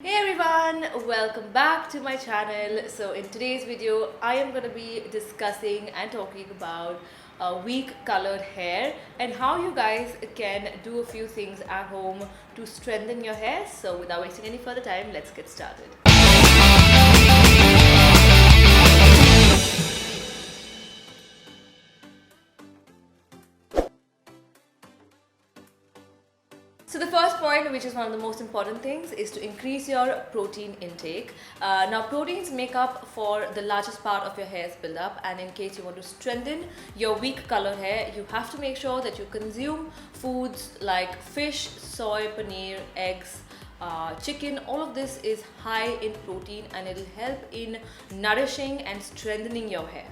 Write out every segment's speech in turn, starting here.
Hey everyone, welcome back to my channel. So in today's video I am going to be discussing and talking about weak colored hair and how you guys can do a few things at home to strengthen your hair. So without wasting any further time, let's get started. So the first point, which is one of the most important things, is to increase your protein intake. Now proteins make up for the largest part of your hair's buildup, and in case you want to strengthen your weak colored hair, you have to make sure that you consume foods like fish, soy, paneer, eggs, chicken. All of this is high in protein and it'll help in nourishing and strengthening your hair.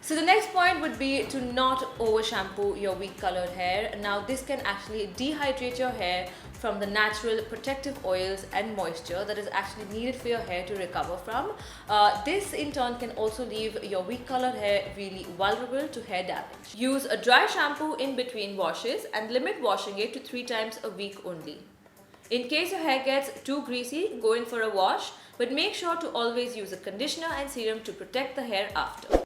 So the next point would be to not over shampoo your weak colored hair. Now this can actually dehydrate your hair from the natural protective oils and moisture that is actually needed for your hair to recover from. This in turn can also leave your weak colored hair really vulnerable to hair damage. Use a dry shampoo in between washes and limit washing it to 3 times a week only. In case your hair gets too greasy, go in for a wash, but make sure to always use a conditioner and serum to protect the hair after.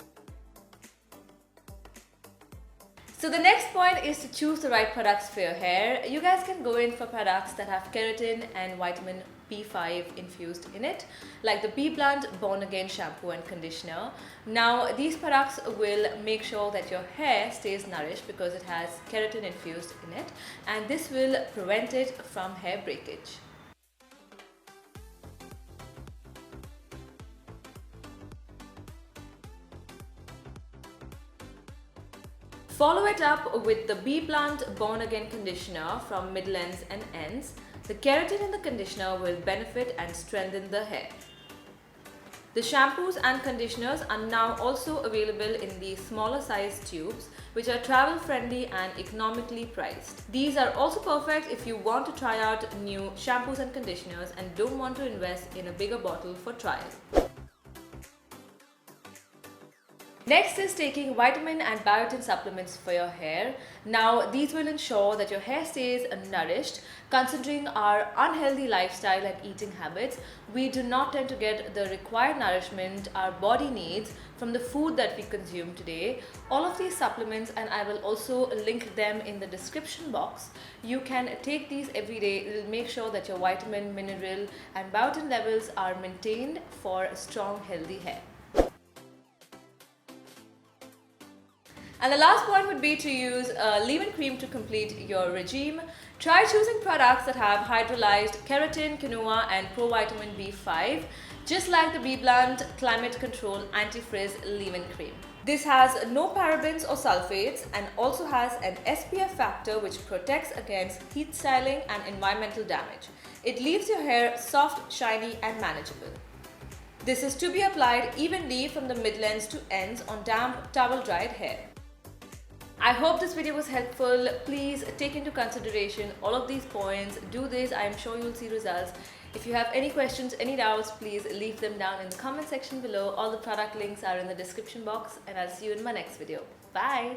So the next point is to choose the right products for your hair. You guys can go in for products that have keratin and vitamin B5 infused in it, like the Bee Blunt Born Again shampoo and conditioner. Now these products will make sure that your hair stays nourished because it has keratin infused in it, and this will prevent it from hair breakage. Follow it up with the Bee Blunt Born Again conditioner from Midlands and Ends. The keratin in the conditioner will benefit and strengthen the hair. The shampoos and conditioners are now also available in the smaller size tubes, which are travel friendly and economically priced. These are also perfect if you want to try out new shampoos and conditioners and don't want to invest in a bigger bottle for trial. Next is taking vitamin and biotin supplements for your hair. Now these will ensure that your hair stays nourished. Considering our unhealthy lifestyle and eating habits, we do not tend to get the required nourishment our body needs from the food that we consume today. All of these supplements, and I will also link them in the description box, you can take these every day. It will make sure that your vitamin, mineral and biotin levels are maintained for strong, healthy hair. And the last point would be to use leave-in cream to complete your regime. Try choosing products that have hydrolyzed keratin, quinoa and provitamin B5, just like the Bee Blunt Climate Control Anti-Frizz Leave-In Cream. This has no parabens or sulfates and also has an SPF factor which protects against heat styling and environmental damage. It leaves your hair soft, shiny and manageable. This is to be applied evenly from the midlands to ends on damp, towel-dried hair. I hope this video was helpful. Please take into consideration all of these points. Do this. I am sure you'll see results. If you have any questions, any doubts, please leave them down in the comment section below. All the product links are in the description box, and I'll see you in my next video. Bye!